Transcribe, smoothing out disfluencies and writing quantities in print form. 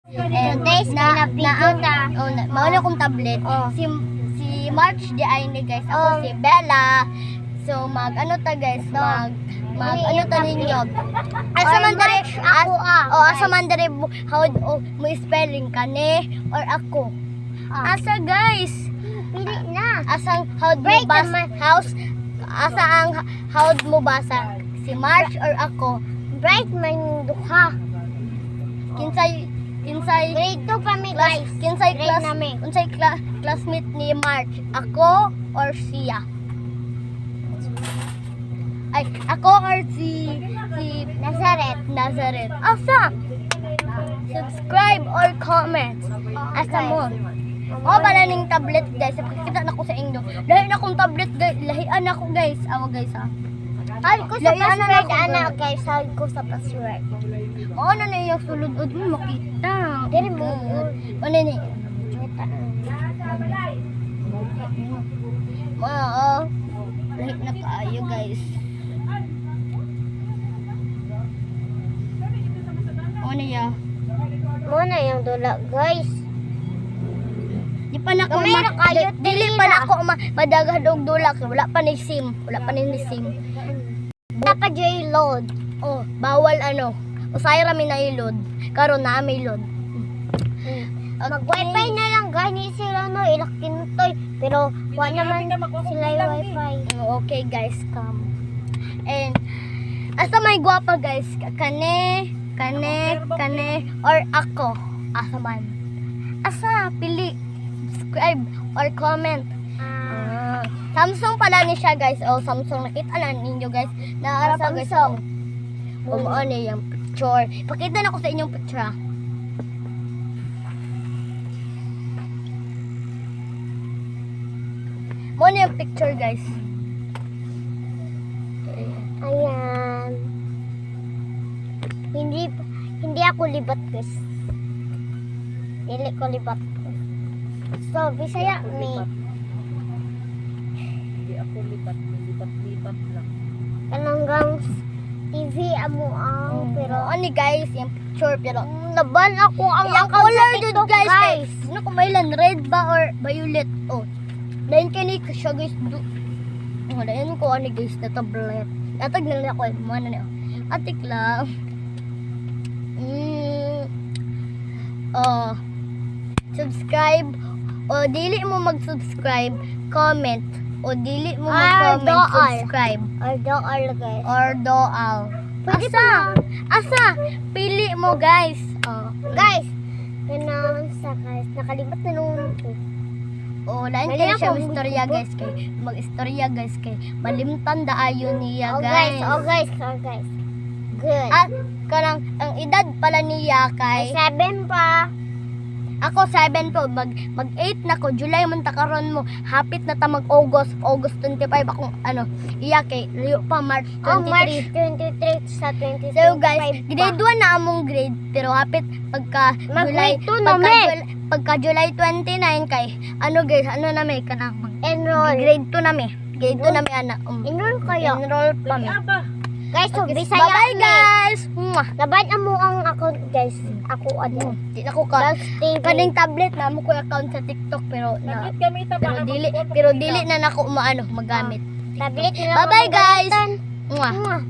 Guys, mauna kong tablet. Si March di ay ni guys. Ako si Bella. So mag-ano ta guys, mag-ano ta ninyo. Asa man dere asa man dere how mo spelling kani or ako. Asa guys? Pili na. Asang how mo basa house? Asa ang how mo basa? Si March or ako? Bright man duha. Kinsay Grade 2 pa mi guys. kinsay Grade class namin. unsay classmate ni March? Ako or siya? Ay, ako or si Nazareth. Asa? Subscribe or comment. Asa mo? Bala ning tablet guys. Kita na ko sa inyo. Lahi na akong tablet guys. Lahian ako guys. Awa guys ha. Ay ko sa Lahian na password ako, ana girl. guys. Ay ko sa password. Ano na yung sulod mo makita. Dere mo. Ano ni? Lahi na kaayo guys. Ano ya? Mo na yung dula guys. Di pa na ko Gamay ra kayo, dili pa na ako madagad og dula kay wala pa ni SIM. Wala pa ni SIM. Dapat joy load. Oh, bawal ano. Usay ra mi na i-load. Karon na may load. Mag-wifi na lang gani sila no ilakintoy pero wa naman sila yung wifi. Okay guys, come. And asa may gwapa guys? Kane or ako? Asa man? Asa pili subscribe or comment. Samsung pala ni siya guys. Oh, Samsung nakita na ninyo guys. Na Samsung. guys. Ano yung picture. Pakita na ko sa inyong picture. Mo na yung picture guys. Ayan. Hindi ako libat guys. Dili ko libat. So, Bisaya ni. Hindi ako lipat lang. Kananggang TV amo ang pero Ano guys, yung picture pero naban ako ang yung account color sa dun TikTok, guys. Ano kung mailan, red ba or violet? Oh. Dahil kani ko siya guys. Dahil ko ano guys na tablet. Atag na lang ako. Mana na. Atik lang. Subscribe. O dili mo mag-subscribe, comment. O dili mo mag-comment, doal. subscribe. Or doal guys. Or doal. Pwede Asa? Pili mo guys. Oh. Guys, ganun sa guys. Nakalibat na nung ko. Oh, lain Mali kayo siya ako, istorya guys kay mag-istorya guys kay malimtan daayon niya Oh guys. guys. Good. At kanang ang edad pala niya Ay, kay 7 pa. ako 7 po mag 8 na ko July man ta karon mo hapit na ta mag August 25 akong ano iya kay liyo pa March 23. Oh, March 23 sa 2025 So guys, pa. grade 1 na among grade pero hapit pagka July Mag-grade 2 na, me. pagka July 29 kay ano guys ano na may kanang Enroll. grade 2 na may. Grade 2 na may ana. Enroll kayo. Enroll pa may. Guys, so Okay, Bisaya bye-bye guys. Mwah. Laban amo ang account guys. Ako ano. Di na ko ka Dogs TV. kaning tablet na mo ko account sa TikTok pero Bakit gamit pero dili na nako maano magamit. Tablet nila. Bye-bye guys. Mwah. Mwah.